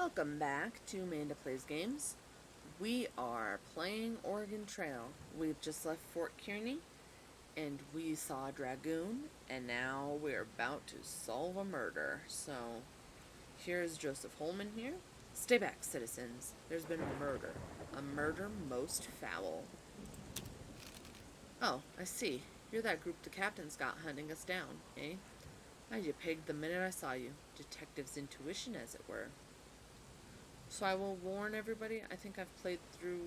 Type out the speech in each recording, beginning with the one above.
Welcome back to Amanda Plays Games. We are playing Oregon Trail. We've just left Fort Kearney, and we saw Dragoon, and now we're about to solve a murder. So, here's Joseph Holman here. Stay back, citizens. There's been a murder. A murder most foul. Oh, I see. You're that group the captain's got hunting us down, eh? I you pegged the minute I saw you. Detective's intuition, as it were. So I will warn everybody, I think I've played through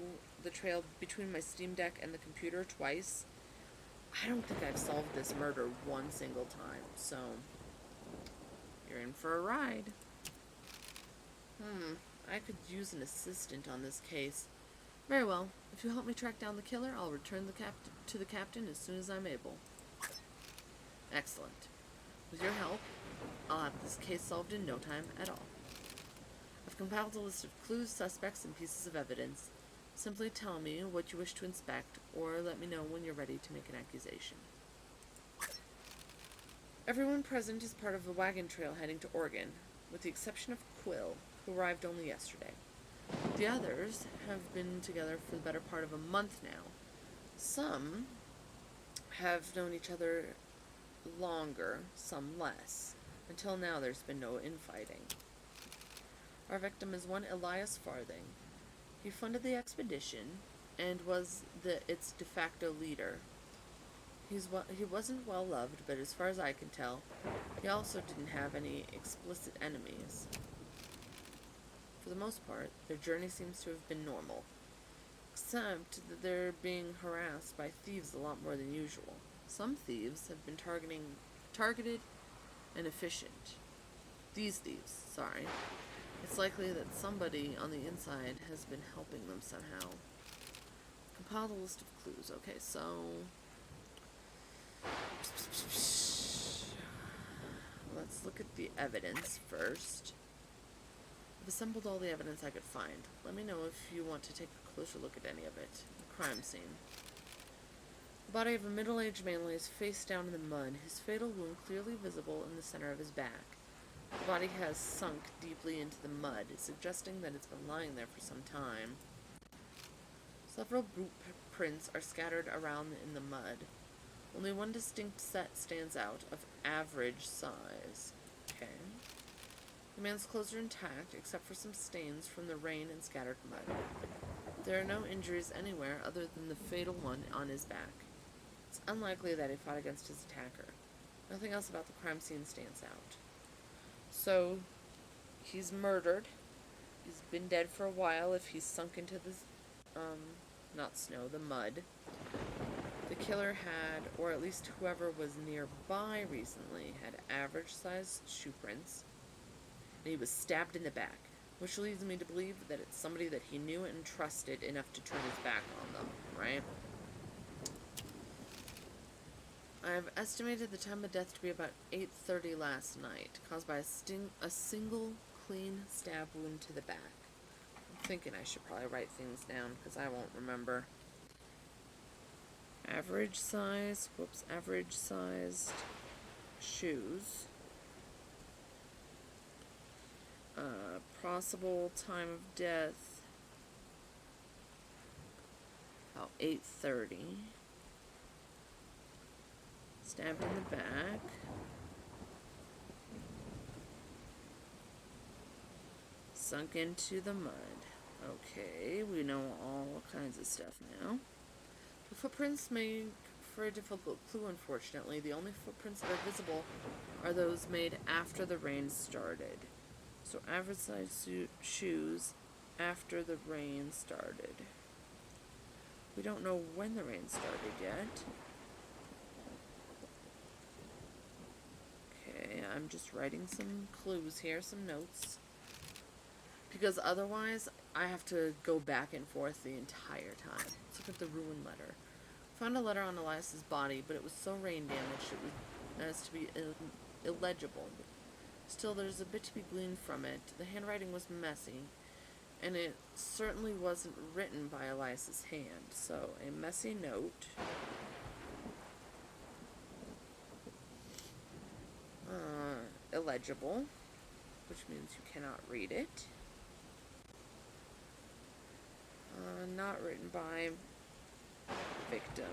the trail between my Steam Deck and the computer twice. I don't think I've solved this murder one single time, so you're in for a ride. I could use an assistant on this case. Very well. If you help me track down the killer, I'll return to the captain as soon as I'm able. Excellent. With your help, I'll have this case solved in no time at all. I've compiled a list of clues, suspects, and pieces of evidence. Simply tell me what you wish to inspect, or let me know when you're ready to make an accusation. Everyone present is part of the wagon trail heading to Oregon, with the exception of Quill, who arrived only yesterday. The others have been together for the better part of a month now. Some have known each other longer, some less. Until now, there's been no infighting. Our victim is one Elias Farthing. He funded the expedition and was its de facto leader. He wasn't well loved, but as far as I can tell, he also didn't have any explicit enemies. For the most part, their journey seems to have been normal, except that they're being harassed by thieves a lot more than usual. Some thieves have been targeted and efficient. These thieves, sorry. It's likely that somebody on the inside has been helping them somehow. Compile a list of clues. Okay, so let's look at the evidence first. I've assembled all the evidence I could find. Let me know if you want to take a closer look at any of it. The crime scene. The body of a middle-aged man lays face down in the mud, his fatal wound clearly visible in the center of his back. The body has sunk deeply into the mud, suggesting that it's been lying there for some time. Several boot prints are scattered around in the mud. Only one distinct set stands out, of average size. Okay. The man's clothes are intact, except for some stains from the rain and scattered mud. There are no injuries anywhere other than the fatal one on his back. It's unlikely that he fought against his attacker. Nothing else about the crime scene stands out. So, he's murdered. He's been dead for a while if he's sunk into the, not snow, the mud. The killer had, or at least whoever was nearby recently, had average-sized shoe prints. And he was stabbed in the back, which leads me to believe that it's somebody that he knew and trusted enough to turn his back on them, right? I've estimated the time of death to be about 8:30 last night, caused by a single clean stab wound to the back. I'm thinking I should probably write things down, because I won't remember. Average sized shoes. Possible time of death, about 8:30. Stabbed in the back. Sunk into the mud. Okay, we know all kinds of stuff now. The footprints make for a difficult clue, unfortunately. The only footprints that are visible are those made after the rain started. So average size shoes after the rain started. We don't know when the rain started yet. Okay, I'm just writing some clues here, some notes. Because otherwise, I have to go back and forth the entire time. Let's look at the ruined letter. Found a letter on Elias's body, but it was so rain damaged as to be illegible. Still, there's a bit to be gleaned from it. The handwriting was messy, and it certainly wasn't written by Elias's hand. So, a messy note. Illegible, which means you cannot read it. not written by victim.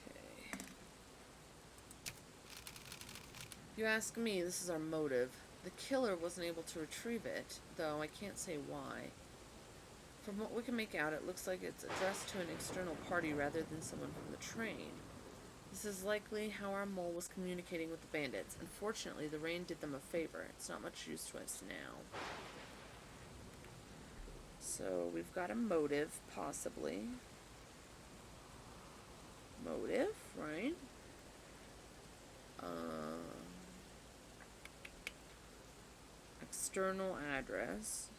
Okay. You ask me, this is our motive. The killer wasn't able to retrieve it, though I can't say why. From what we can make out, it looks like it's addressed to an external party rather than someone from the train. This is likely how our mole was communicating with the bandits. Unfortunately, the rain did them a favor. It's not much use to us now. So, we've got a motive, possibly. Motive, right? External address.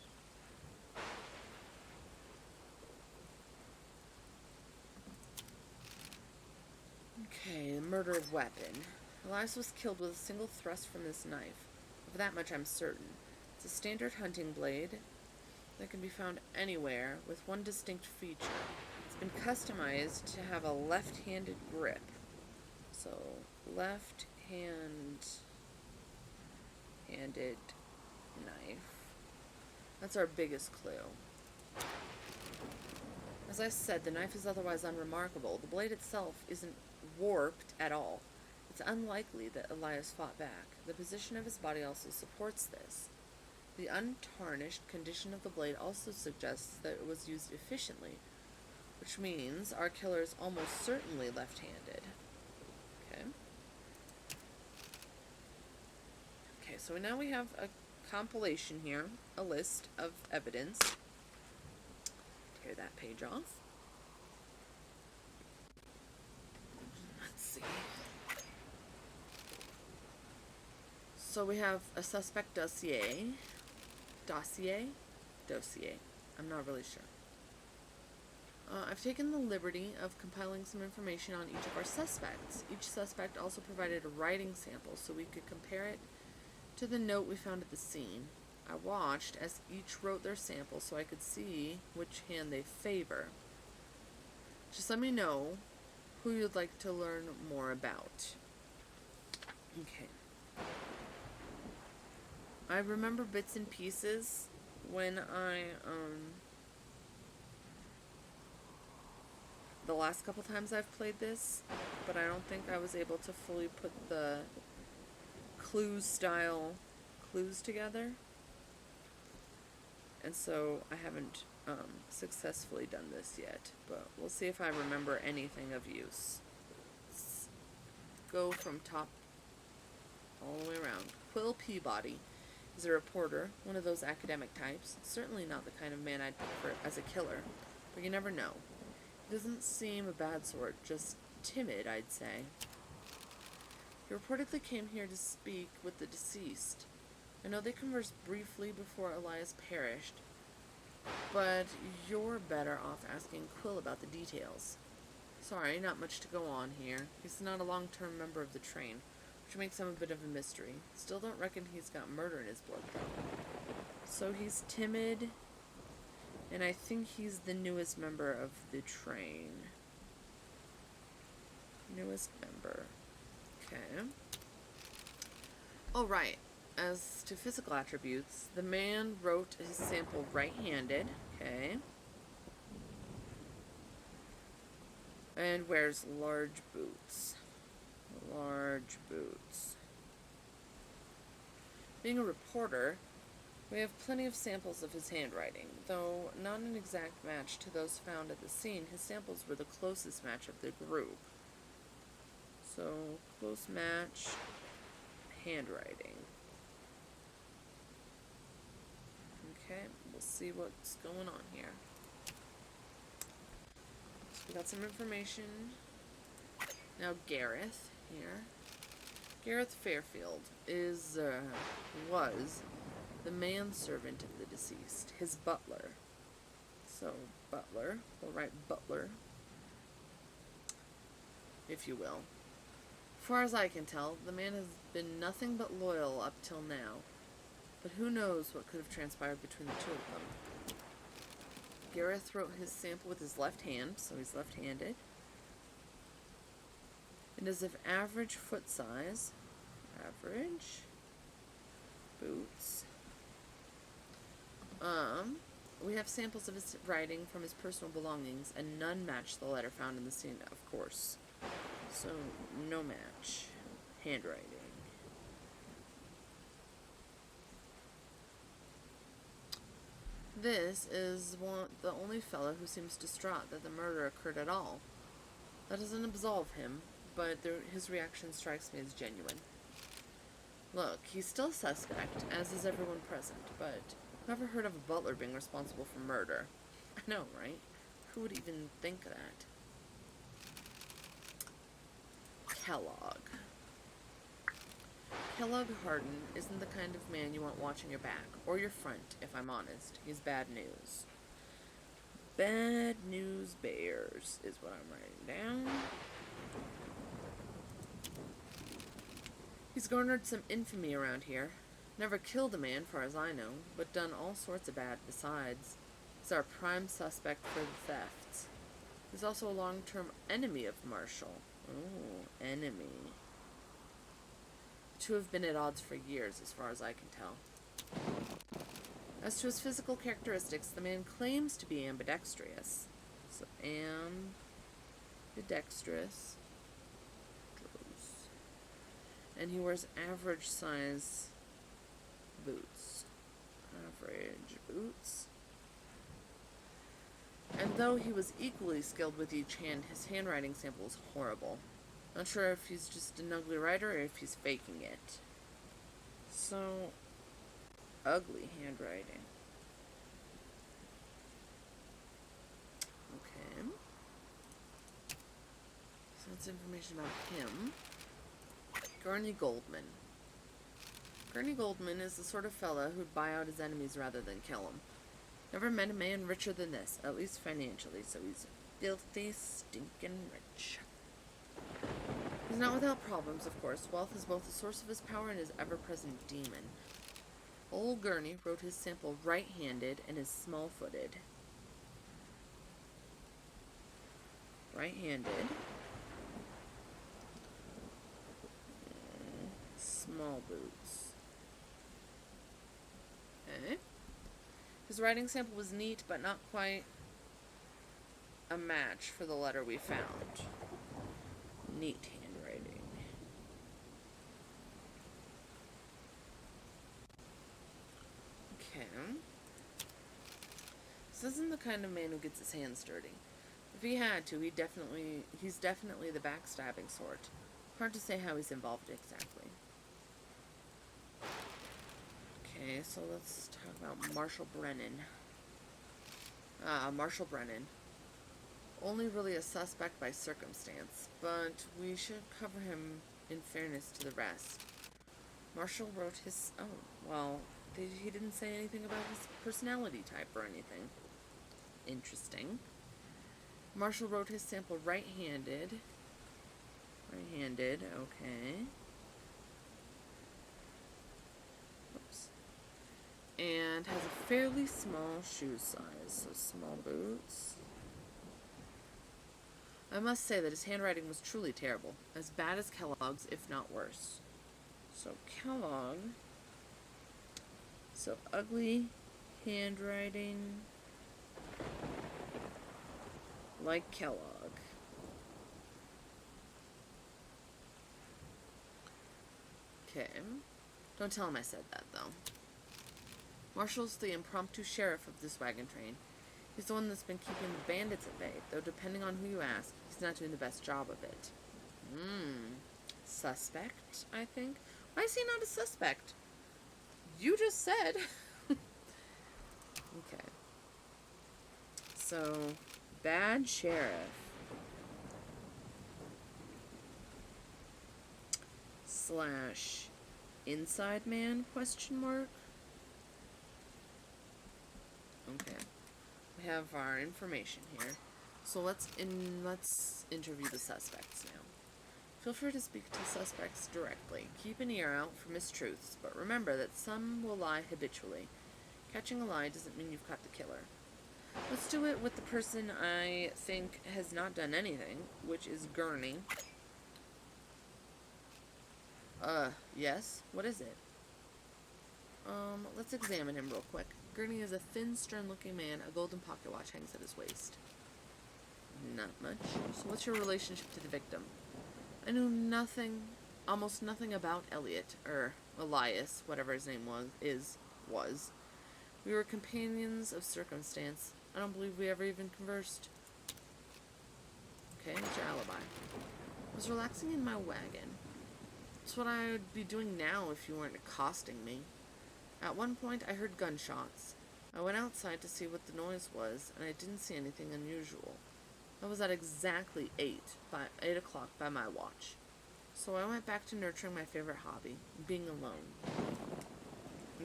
Okay, the murder of weapon. Elias was killed with a single thrust from this knife. Of that much I'm certain. It's a standard hunting blade that can be found anywhere with one distinct feature. It's been customized to have a left-handed grip. So, left-handed knife. That's our biggest clue. As I said, the knife is otherwise unremarkable. The blade itself isn't warped at all. It's unlikely that Elias fought back. The position of his body also supports this. The untarnished condition of the blade also suggests that it was used efficiently, which means our killer is almost certainly left-handed. Okay. Okay, so now we have a compilation here, a list of evidence. Tear that page off. Let's see. So we have a suspect dossier. Dossier? I'm not really sure. I've taken the liberty of compiling some information on each of our suspects. Each suspect also provided a writing sample so we could compare it to the note we found at the scene. I watched as each wrote their sample so I could see which hand they favor. Just let me know who you'd like to learn more about. Okay. I remember bits and pieces when the last couple times I've played this, but I don't think I was able to fully put the clue-style clues together. And so I haven't successfully done this yet, but we'll see if I remember anything of use. Let's go from top all the way around. Quill Peabody is a reporter, one of those academic types. Certainly not the kind of man I'd pick for as a killer, but you never know. He doesn't seem a bad sort, just timid, I'd say. He reportedly came here to speak with the deceased. I know they conversed briefly before Elias perished, but you're better off asking Quill about the details. Sorry, not much to go on here. He's not a long-term member of the train, which makes him a bit of a mystery. Still don't reckon he's got murder in his blood, though. So he's timid, and I think he's the newest member of the train. Newest member. Okay. Oh, right. As to physical attributes, the man wrote his sample right-handed. Okay. And wears large boots. Large boots. Being a reporter, we have plenty of samples of his handwriting, though not an exact match to those found at the scene. His samples were the closest match of the group. So, close match, handwriting. Okay, we'll see what's going on here. So we got some information. Now Gareth here. Gareth Fairfield was the manservant of the deceased, his butler. So, butler, we'll write butler, if you will. As far as I can tell, the man has been nothing but loyal up till now. But who knows what could have transpired between the two of them. Gareth wrote his sample with his left hand, so he's left-handed. It is of average foot size. Average. Boots. Um, we have samples of his writing from his personal belongings, and none match the letter found in the scene, of course. So, no match. Handwriting. This is the only fellow who seems distraught that the murder occurred at all. That doesn't absolve him, but his reaction strikes me as genuine. Look, he's still a suspect, as is everyone present, but whoever heard of a butler being responsible for murder? I know, right? Who would even think that? Kellogg. Kellogg Hardin isn't the kind of man you want watching your back, or your front, if I'm honest. He's bad news. Bad news bears is what I'm writing down. He's garnered some infamy around here. Never killed a man, far as I know, but done all sorts of bad besides. He's our prime suspect for the thefts. He's also a long-term enemy of Marshall. Oh, enemy. The two have been at odds for years, as far as I can tell. As to his physical characteristics, the man claims to be ambidextrous. So, ambidextrous. And he wears average size boots. Average boots. And though he was equally skilled with each hand, his handwriting sample is horrible. Not sure if he's just an ugly writer or if he's faking it. So, ugly handwriting. Okay. So that's information about him. Gurney Goldman. Gurney Goldman is the sort of fella who'd buy out his enemies rather than kill them. Never met a man richer than this, at least financially, so he's filthy, stinking rich. He's not without problems, of course. Wealth is both the source of his power and his ever-present demon. Old Gurney wrote his sample right-handed and is small-footed. Right-handed. Small boots. Okay. His writing sample was neat, but not quite a match for the letter we found. Neat handwriting. Okay. This isn't the kind of man who gets his hands dirty. If he had to, he's definitely the backstabbing sort. Hard to say how he's involved exactly. Okay, so let's talk about Marshall Brennan. Marshall Brennan. Only really a suspect by circumstance, but we should cover him in fairness to the rest. Marshall wrote his... Oh, well, he didn't say anything about his personality type or anything. Interesting. Marshall wrote his sample right-handed. Right-handed, okay. Oops. And has a fairly small shoe size, so small boots. I must say that his handwriting was truly terrible, as bad as Kellogg's, if not worse. So Kellogg, so ugly handwriting, like Kellogg. Okay, don't tell him I said that, though. Marshall's the impromptu sheriff of this wagon train. He's the one that's been keeping the bandits at bay, though depending on who you ask, he's not doing the best job of it. Suspect, I think? Why is he not a suspect? You just said. Okay. So, bad sheriff. Slash inside man, question mark? Okay. We have our information here. So let's interview the suspects now. Feel free to speak to suspects directly. Keep an ear out for mistruths, but remember that some will lie habitually. Catching a lie doesn't mean you've caught the killer. Let's do it with the person I think has not done anything, which is Gurney. Yes? What is it? Let's examine him real quick. Gurney is a thin, stern-looking man. A golden pocket watch hangs at his waist. Not much. So what's your relationship to the victim? I knew nothing, almost nothing about Elliot, or Elias, whatever his name was. We were companions of circumstance. I don't believe we ever even conversed. Okay, what's your alibi? I was relaxing in my wagon. It's what I would be doing now if you weren't accosting me. At one point, I heard gunshots. I went outside to see what the noise was, and I didn't see anything unusual. That was at exactly 8 o'clock by my watch. So I went back to nurturing my favorite hobby, being alone.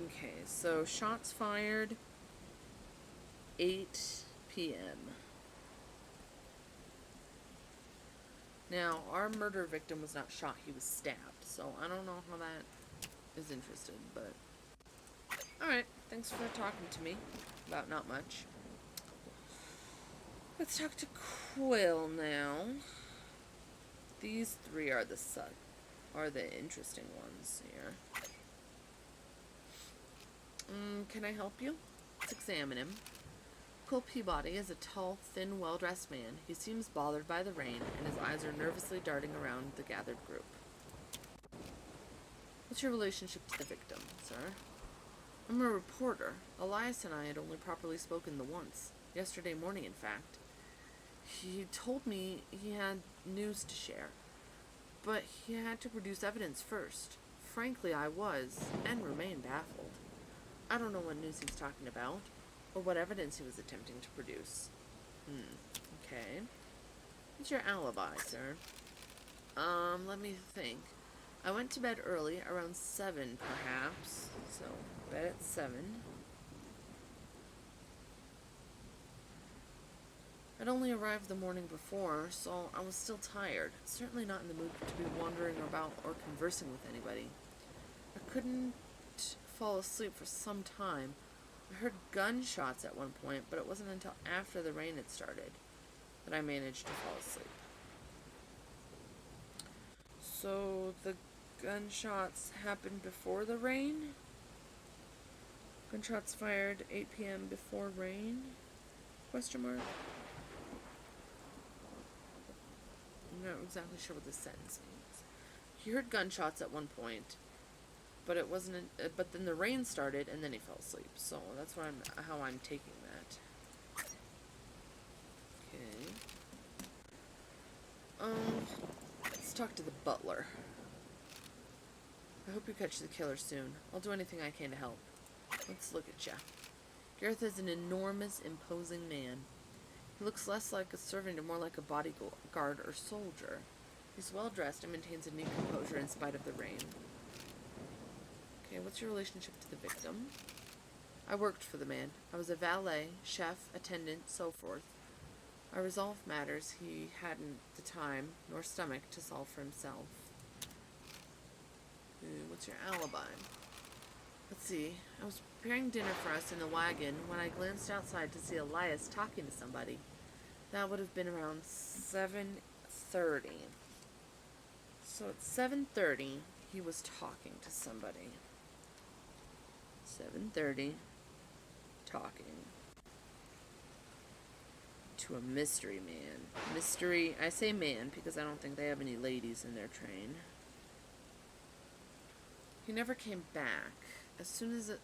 Okay, so shots fired, 8 p.m. Now, our murder victim was not shot, he was stabbed, so I don't know how that is interested, but... Alright, thanks for talking to me about not much. Let's talk to Quill now. These three are the interesting ones here. Can I help you? Let's examine him. Quill Peabody is a tall, thin, well-dressed man. He seems bothered by the rain, and his eyes are nervously darting around the gathered group. What's your relationship to the victim, sir? I'm a reporter. Elias and I had only properly spoken the once. Yesterday morning, in fact. He told me he had news to share, but he had to produce evidence first. Frankly, I was, and remain, baffled. I don't know what news he's talking about, or what evidence he was attempting to produce. Okay. What's your alibi, sir? Let me think. I went to bed early, around 7, perhaps. So, bed at 7. I'd only arrived the morning before, so I was still tired. Certainly not in the mood to be wandering about or conversing with anybody. I couldn't fall asleep for some time. I heard gunshots at one point, but it wasn't until after the rain had started that I managed to fall asleep. So the gunshots happened before the rain? Gunshots fired 8 p.m. before rain? Question mark? I'm not exactly sure what this sentence means. He heard gunshots at one point, but it wasn't. But then the rain started, and then he fell asleep. So that's how I'm taking that. Okay. Let's talk to the butler. I hope you catch the killer soon. I'll do anything I can to help. Let's look at ya. Gareth is an enormous, imposing man. He looks less like a servant and more like a bodyguard or soldier. He's well dressed and maintains a neat composure in spite of the rain. Okay, what's your relationship to the victim? I worked for the man. I was a valet, chef, attendant, so forth. I resolved matters he hadn't the time nor stomach to solve for himself. What's your alibi? Let's see. I was preparing dinner for us in the wagon when I glanced outside to see Elias talking to somebody. That would have been around 7:30. So at 7:30, he was talking to somebody. 7:30, talking to a mystery man. Mystery, I say man because I don't think they have any ladies in their train. He never came back. As soon as it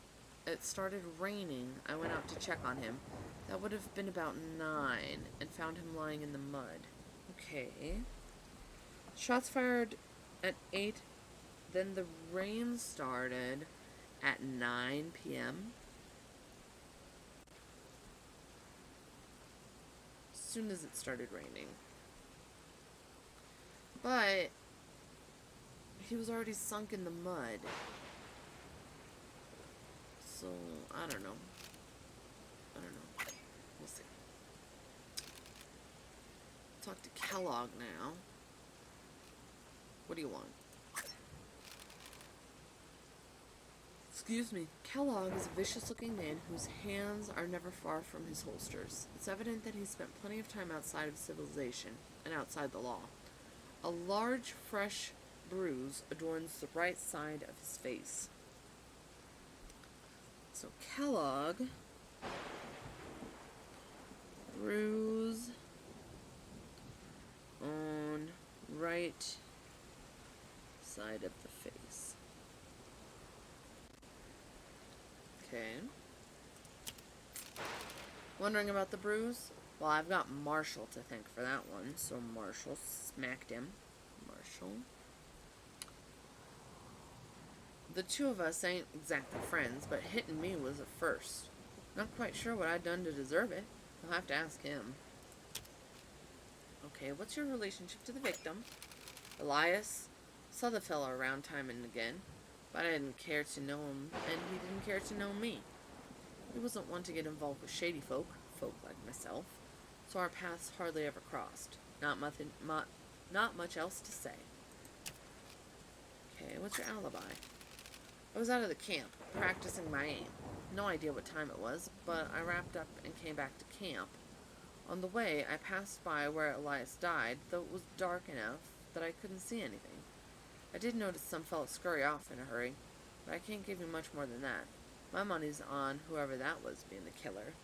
started raining, I went out to check on him. That would have been about 9, and found him lying in the mud. Okay. Shots fired at 8, then the rain started at 9 p.m. As soon as it started raining. But he was already sunk in the mud. So, I don't know. We'll see. Talk to Kellogg now. What do you want? Excuse me. Kellogg is a vicious-looking man whose hands are never far from his holsters. It's evident that he spent plenty of time outside of civilization and outside the law. A large, fresh bruise adorns the right side of his face. So Kellogg, bruise on right side of the face. Okay. Wondering about the bruise? Well, I've got Marshall to thank for that one. So Marshall smacked him. Marshall. The two of us ain't exactly friends, but hitting me was a first. Not quite sure what I'd done to deserve it. You'll have to ask him. Okay, what's your relationship to the victim? Elias. Saw the fellow around time and again, but I didn't care to know him, and he didn't care to know me. He wasn't one to get involved with shady folk like myself, so our paths hardly ever crossed. Not much else to say. Okay, what's your alibi? I was out of the camp, practicing my aim. No idea what time it was, but I wrapped up and came back to camp. On the way, I passed by where Elias died, though it was dark enough that I couldn't see anything. I did notice some fellow scurry off in a hurry, but I can't give you much more than that. My money's on whoever that was being the killer.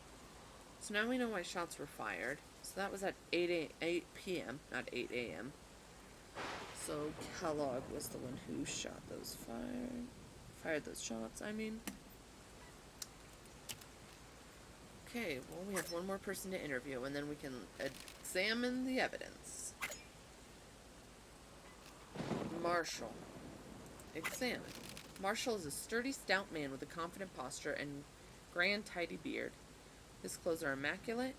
So now we know why shots were fired. So that was at 8 p.m., not 8 a.m. So Kellogg was the one who fired those shots, I mean. Okay, well, we have one more person to interview, and then we can examine the evidence. Marshall. Examine. Marshall is a sturdy, stout man with a confident posture and grand, tidy beard. His clothes are immaculate.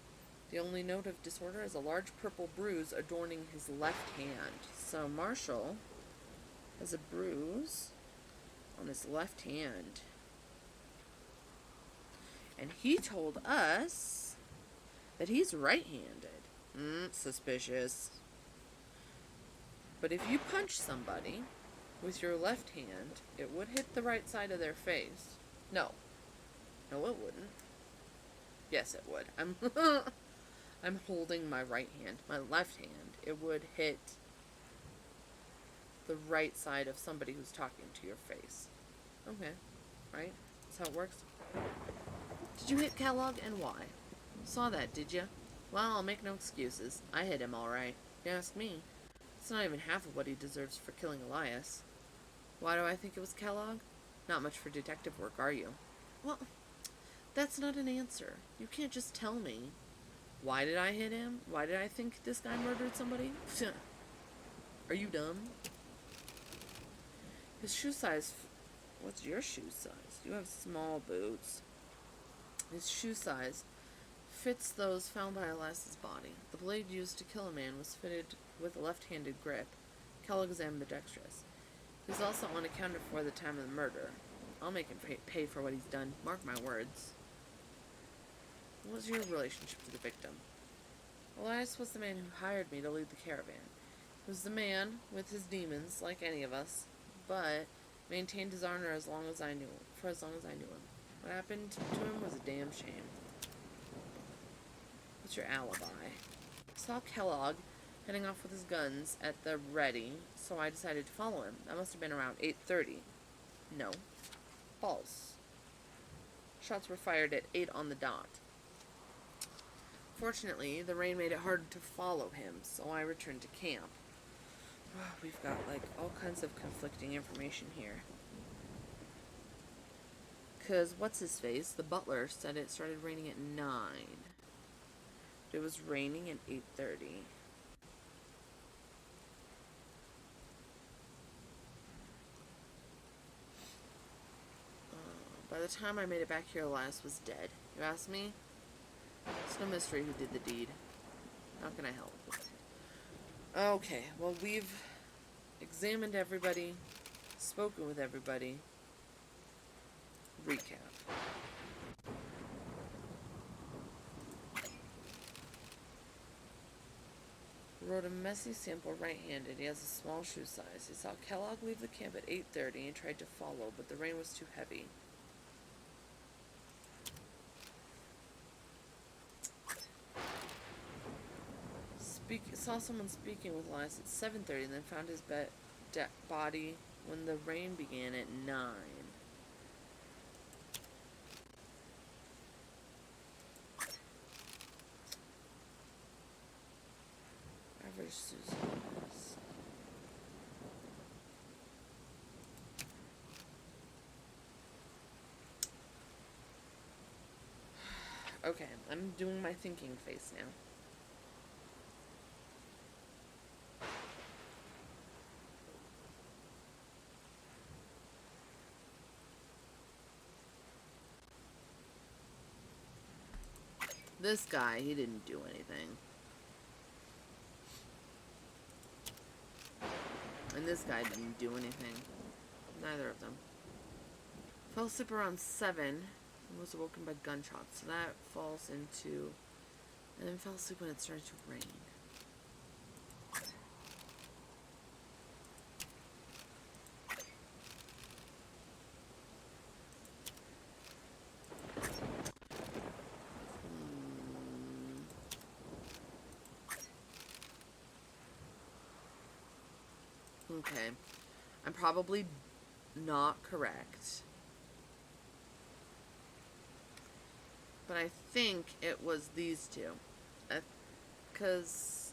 The only note of disorder is a large purple bruise adorning his left hand. So Marshall has a bruise on his left hand. And he told us that he's right-handed. Suspicious. But if you punch somebody with your left hand, it would hit the right side of their face. No, it wouldn't. Yes, it would. I'm holding my right hand. My left hand, it would hit the right side of somebody who's talking to your face. Okay, right? That's how it works. Did you hit Kellogg, and why? Saw that, did you? Well, I'll make no excuses. I hit him all right. If you ask me, it's not even half of what he deserves for killing Elias. Why do I think it was Kellogg? Not much for detective work, are you? Well, that's not an answer. You can't just tell me. Why did I hit him? Why did I think this guy murdered somebody? Are you dumb? His shoe size... What's your shoe size? You have small boots. His shoe size fits those found by Elias's body. The blade used to kill a man was fitted with a left-handed grip. Kellogg is ambidextrous. He's also unaccounted for the time of the murder. I'll make him pay for what he's done. Mark my words. What was your relationship to the victim? Elias was the man who hired me to lead the caravan. He was the man with his demons, like any of us, but maintained his honor for as long as I knew him. What happened to him was a damn shame. What's your alibi? I saw Kellogg heading off with his guns at the ready, so I decided to follow him. That must have been around 8:30. No. False. Shots were fired at 8 on the dot. Fortunately, the rain made it hard to follow him, so I returned to camp. We've got, all kinds of conflicting information here. Because, what's-his-face, the butler, said it started raining at 9. It was raining at 8:30. By the time I made it back here, Elias was dead. You ask me? It's no mystery who did the deed. How can I help? Okay, well, we've examined everybody, spoken with everybody. Recap. Wrote a messy sample right-handed. He has a small shoe size. He saw Kellogg leave the camp at 8:30 and tried to follow, but the rain was too heavy. Saw someone speaking with Elias at 7:30 and then found his body when the rain began at 9. Susan's. Okay, I'm doing my thinking face now. This guy, he didn't do anything. And this guy didn't do anything. Neither of them. Fell asleep around 7 and was awoken by gunshots. So that falls into... And then fell asleep when it started to rain. Okay. I'm probably not correct. But I think it was these two. Because...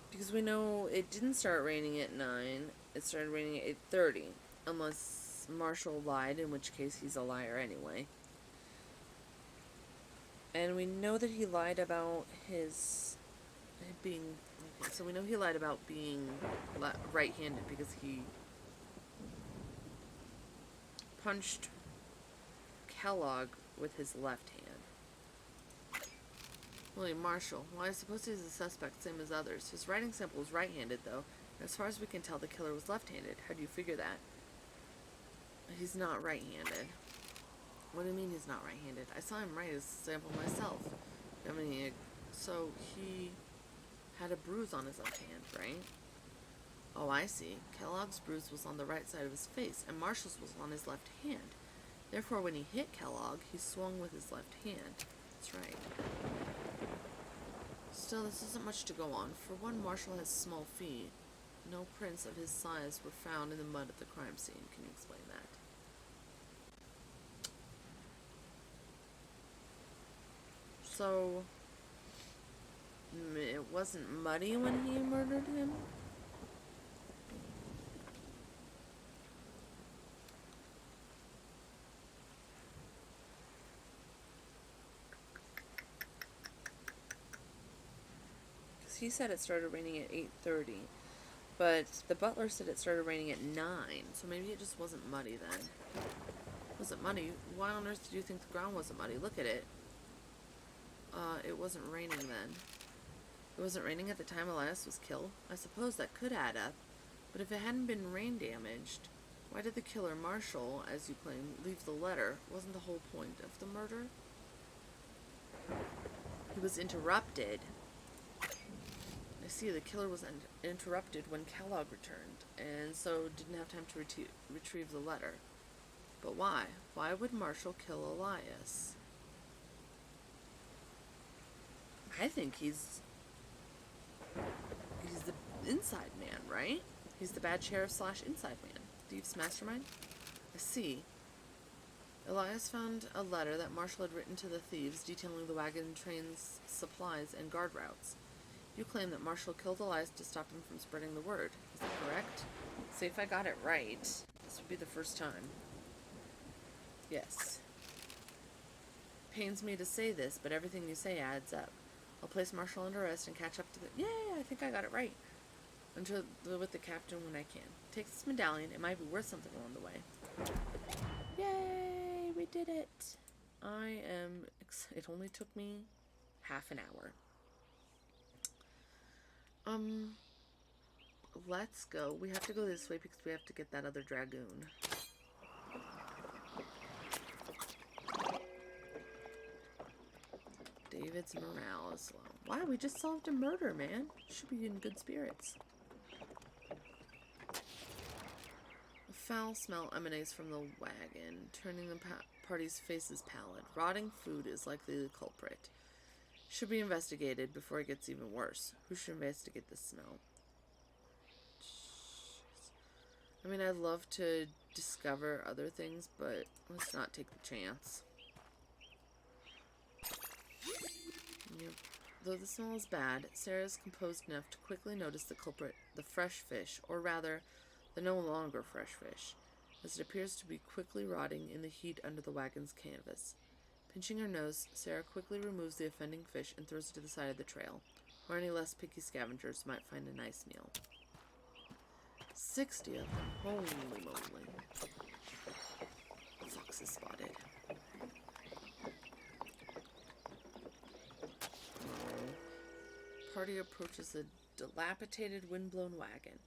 Because we know it didn't start raining at 9. It started raining at 8:30. Unless Marshall lied, in which case he's a liar anyway. And we know that he lied about his being... Okay, so we know he lied about being right-handed because he punched Kellogg with his left hand. William Marshall. Well, I suppose he's a suspect, same as others. His writing sample was right-handed, though. As far as we can tell, the killer was left-handed. How do you figure that? He's not right-handed. What do you mean he's not right-handed? I saw him write his sample myself. I mean, so he had a bruise on his left hand, right? Oh, I see. Kellogg's bruise was on the right side of his face, and Marshall's was on his left hand. Therefore, when he hit Kellogg, he swung with his left hand. That's right. Still, this isn't much to go on. For one, Marshall has small feet. No prints of his size were found in the mud at the crime scene. Can you explain that? So, it wasn't muddy when he murdered him? Because he said it started raining at 8:30. But the butler said it started raining at 9. So maybe it just wasn't muddy then. Was it muddy? Why on earth do you think the ground wasn't muddy? Look at it. It wasn't raining then. It wasn't raining at the time Elias was killed. I suppose that could add up. But if it hadn't been rain damaged, why did the killer, Marshall, as you claim, leave the letter? Wasn't the whole point of the murder? He was interrupted. I see, the killer was interrupted when Kellogg returned, and so didn't have time to retrieve the letter. But why? Why would Marshall kill Elias? I think he's the inside man, right? He's the bad sheriff / inside man. Thieves' mastermind? I see. Elias found a letter that Marshall had written to the thieves detailing the wagon train's supplies and guard routes. You claim that Marshall killed Elias to stop him from spreading the word. Is that correct? See if I got it right. This would be the first time. Yes. Pains me to say this, but everything you say adds up. I'll place Marshall under arrest and catch up to the... Yeah, I think I got it right. With the captain when I can. Take this medallion. It might be worth something along the way. Yay! We did it. I am... It only took me half an hour. Let's go. We have to go this way because we have to get that other Dragoon. David's morale is low. Wow, we just solved a murder, man. Should be in good spirits. A foul smell emanates from the wagon, turning the party's faces pallid. Rotting food is likely the culprit. Should be investigated before it gets even worse. Who should investigate this smell? Jeez. I mean, I'd love to discover other things, but let's not take the chance. Yep. Though the smell is bad, Sarah is composed enough to quickly notice the culprit, the fresh fish, or rather, the no longer fresh fish, as it appears to be quickly rotting in the heat under the wagon's canvas. Pinching her nose, Sarah quickly removes the offending fish and throws it to the side of the trail, where any less picky scavengers might find a nice meal. 60 of them. Holy moly. Fox is spotted. Party approaches a dilapidated, wind-blown wagon.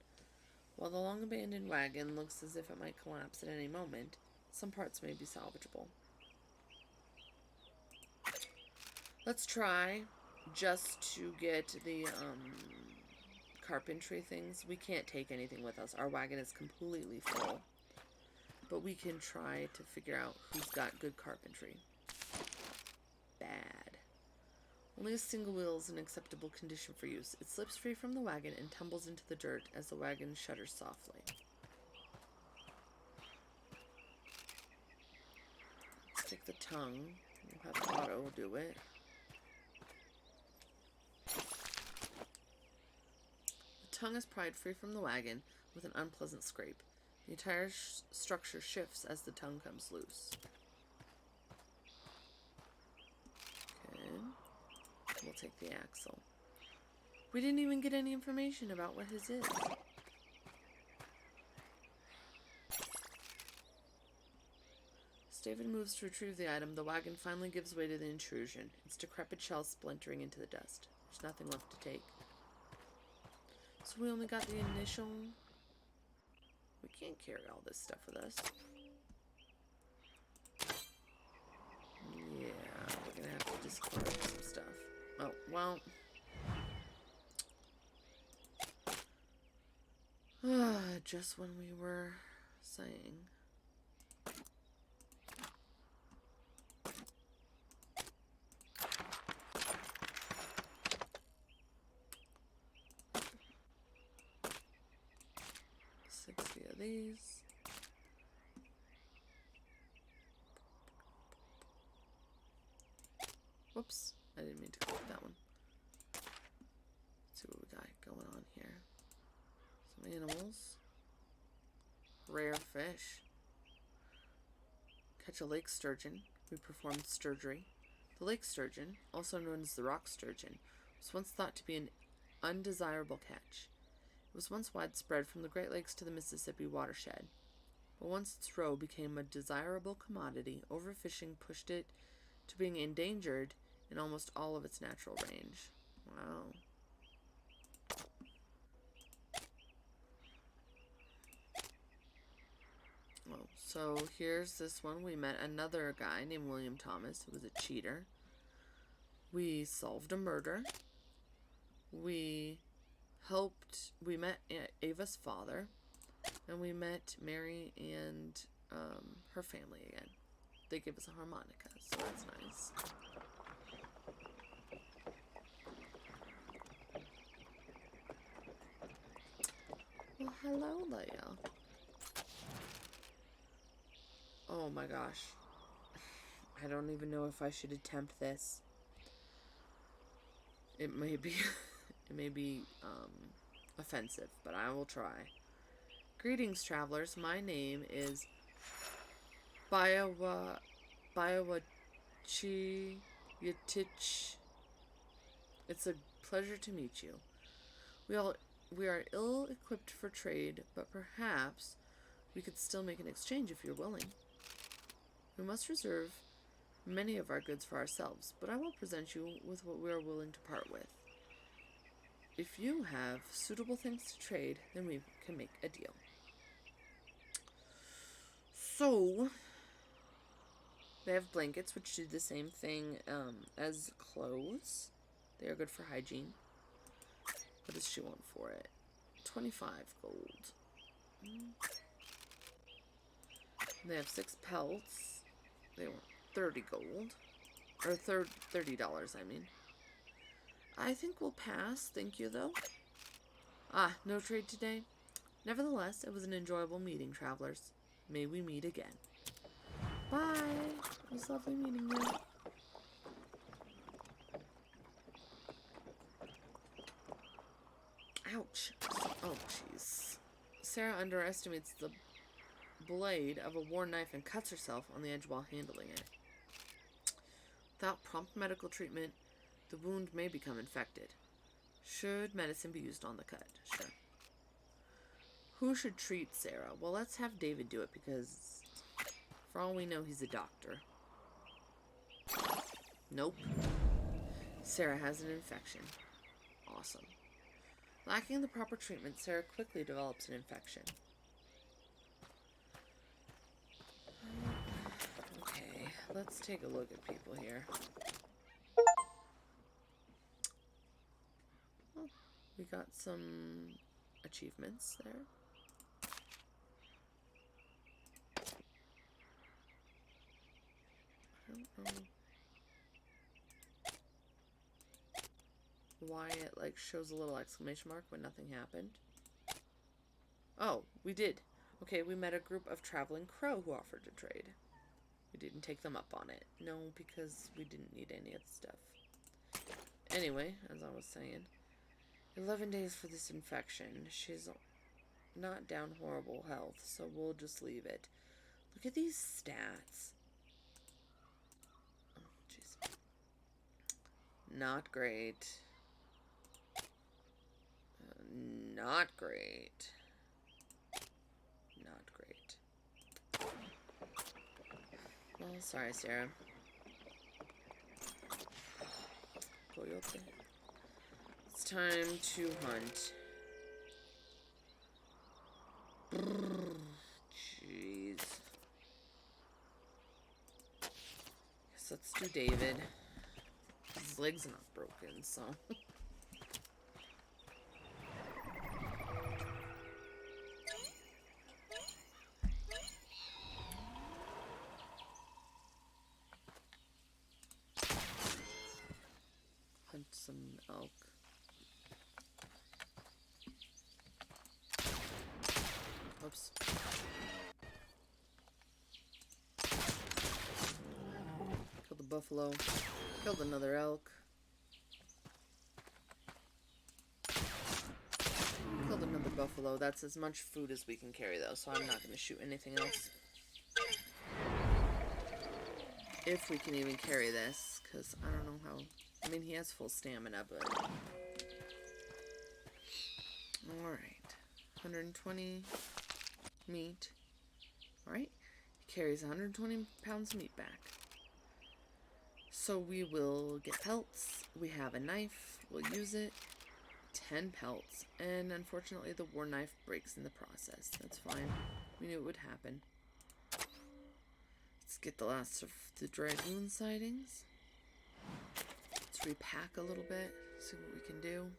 While the long-abandoned wagon looks as if it might collapse at any moment, some parts may be salvageable. Let's try just to get the carpentry things. We can't take anything with us. Our wagon is completely full. But we can try to figure out who's got good carpentry. Bad. Only a single wheel is in acceptable condition for use. It slips free from the wagon and tumbles into the dirt as the wagon shudders softly. Let's take the tongue. We'll have Otto do it. The tongue is pried free from the wagon with an unpleasant scrape. The entire structure shifts as the tongue comes loose. Okay. We'll take the axle. We didn't even get any information about what his is. As David moves to retrieve the item, the wagon finally gives way to the intrusion, its decrepit shell splintering into the dust. There's nothing left to take. So we only got the initial... We can't carry all this stuff with us. Yeah, we're gonna have to discard some stuff. Oh, well. Just when we were saying. Of these. Whoops, I didn't mean to click that one. Let's see what we got going on here. Some animals. Rare fish. Catch a lake sturgeon. We performed sturgery. The lake sturgeon, also known as the rock sturgeon, was once thought to be an undesirable catch. It was once widespread from the Great Lakes to the Mississippi watershed. But once its roe became a desirable commodity, overfishing pushed it to being endangered in almost all of its natural range. Wow. Oh, so here's this one. We met another guy named William Thomas who was a cheater. We solved a murder. We met Ava's father, and we met Mary and her family again. They gave us a harmonica, so that's nice. Well, hello, Leia. Oh my gosh. I don't even know if I should attempt this. It may be... It may be offensive, but I will try. Greetings, travelers. My name is Bayawachiyatich. It's a pleasure to meet you. We are ill-equipped for trade, but perhaps we could still make an exchange if you're willing. We must reserve many of our goods for ourselves, but I will present you with what we are willing to part with. If you have suitable things to trade, then we can make a deal. So, they have blankets, which do the same thing as clothes. They are good for hygiene. What does she want for it? 25 gold. They have 6 pelts. They want 30 gold. Or $30, I mean. I think we'll pass, thank you, though. Ah, no trade today? Nevertheless, it was an enjoyable meeting, travelers. May we meet again. Bye! It was lovely meeting you. Ouch. Oh, jeez. Sarah underestimates the blade of a worn knife and cuts herself on the edge while handling it. Without prompt medical treatment, the wound may become infected. Should medicine be used on the cut? Sure. Who should treat Sarah? Well, let's have David do it because, for all we know, he's a doctor. Nope. Sarah has an infection. Awesome. Lacking the proper treatment, Sarah quickly develops an infection. Okay, let's take a look at people here. Oh, we got some achievements there. I don't know why it like shows a little exclamation mark when nothing happened. Oh, we did. Okay, we met a group of traveling crow who offered to trade. We didn't take them up on it. No, because we didn't need any of the stuff. Anyway, as I was saying, 11 days for this infection. She's not down horrible health, so we'll just leave it. Look at these stats. Oh, jeez. Not great. Not great. Not great. Well, sorry, Sarah. Coyote. It's time to hunt. Jeez. Guess let's do David. His leg's not broken, so. Hunt some elk. Oops. Killed the buffalo. Killed another elk. Killed another buffalo. That's as much food as we can carry, though, so I'm not going to shoot anything else. If we can even carry this, because I don't know how... I mean, he has full stamina, but... Alright. 120 meat. Alright. He carries 120 pounds of meat back. So we will get pelts. We have a knife. We'll use it. 10 pelts. And unfortunately, the war knife breaks in the process. That's fine. We knew it would happen. Let's get the last of the Dragoon sightings. Let's repack a little bit. See what we can do.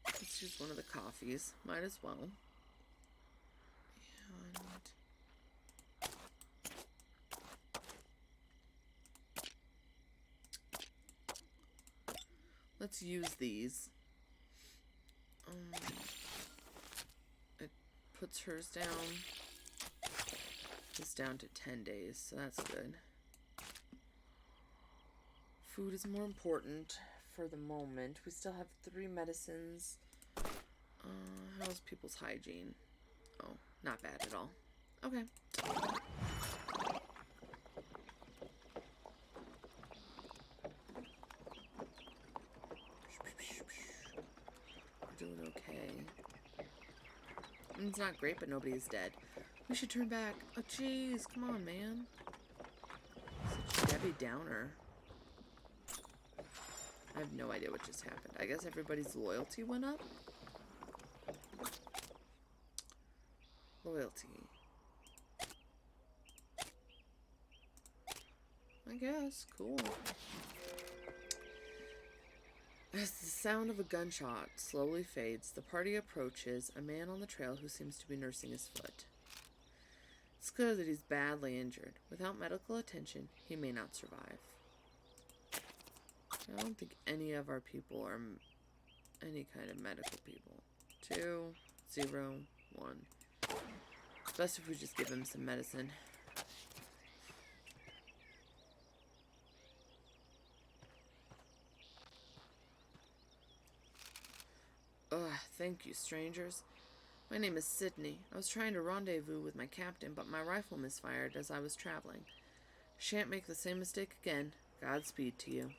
Let's use one of the coffees. Might as well. And let's use these. It puts hers down. It's down to 10 days, so that's good. Food is more important for the moment. We still have 3 medicines. How's people's hygiene? Oh, not bad at all. Okay. We're doing okay. It's not great, but nobody's dead. We should turn back. Oh, jeez. Come on, man. Such a Debbie Downer. I have no idea what just happened. I guess everybody's loyalty went up? Loyalty. I guess. Cool. As the sound of a gunshot slowly fades, the party approaches a man on the trail who seems to be nursing his foot. It's clear that he's badly injured. Without medical attention, he may not survive. I don't think any of our people are any kind of medical people. 2, 0, 1. It's best if we just give him some medicine. Ugh, thank you, strangers. My name is Sydney. I was trying to rendezvous with my captain, but my rifle misfired as I was traveling. Shan't make the same mistake again. Godspeed to you.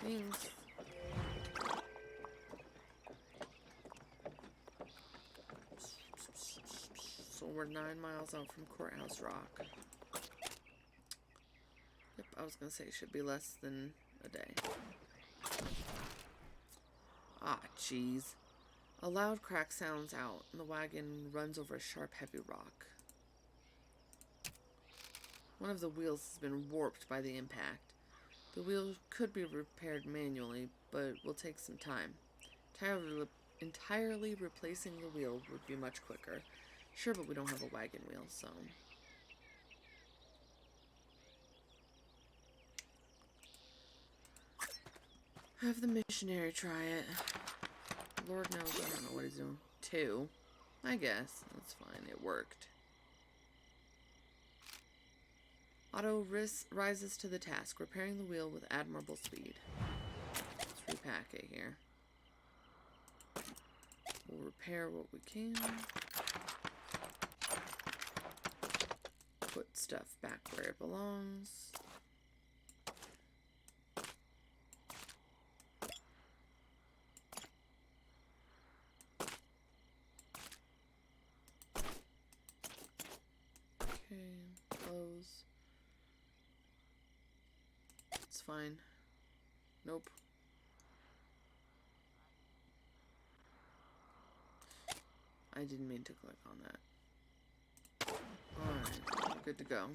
Thanks. So we're 9 miles out from Courthouse Rock. Yep, I was gonna say it should be less than a day. Ah, jeez. A loud crack sounds out, and the wagon runs over a sharp, heavy rock. One of the wheels has been warped by the impact. The wheel could be repaired manually, but will take some time. Entirely replacing the wheel would be much quicker. Sure, but we don't have a wagon wheel, so... have the missionary try it. Lord knows I don't know what he's doing. 2. I guess. That's fine. It worked. Otto rises to the task, repairing the wheel with admirable speed. Let's repack it here. We'll repair what we can. Put stuff back where it belongs. Okay, close. It's fine. Nope. I didn't mean to click on that. Alright, we're good to go.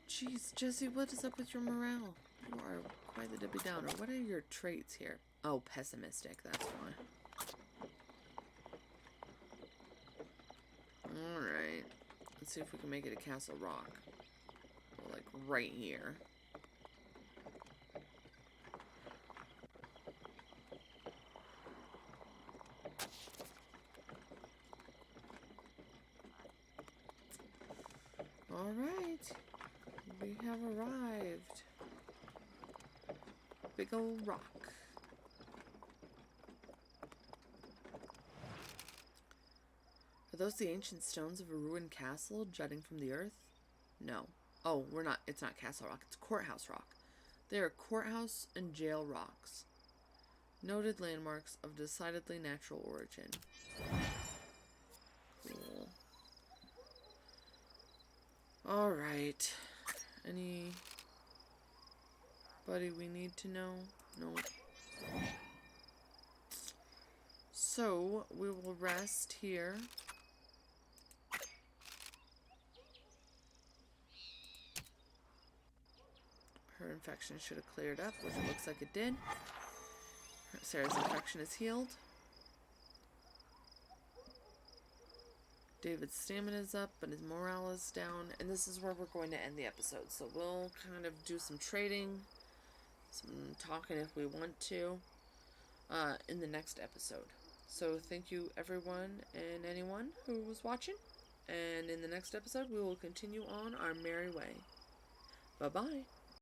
Jeez, Jesse, what is up with your morale? You are quite the Debbie Downer. What are your traits here? Oh, pessimistic, that's why. Alright. Let's see if we can make it to Castle Rock. We're like right here. Alright. We have arrived. Big old rock. Are those the ancient stones of a ruined castle jutting from the earth? No. Oh, it's not Castle Rock, it's Courthouse Rock. They are courthouse and jail rocks. Noted landmarks of decidedly natural origin. Cool. Alright. Anybody we need to know? No. So, we will rest here. Her infection should have cleared up, which it looks like it did. Sarah's infection is healed. David's stamina is up, but his morale is down. And this is where we're going to end the episode. So we'll kind of do some trading, some talking if we want to, in the next episode. So thank you everyone and anyone who was watching. And in the next episode, we will continue on our merry way. Bye-bye.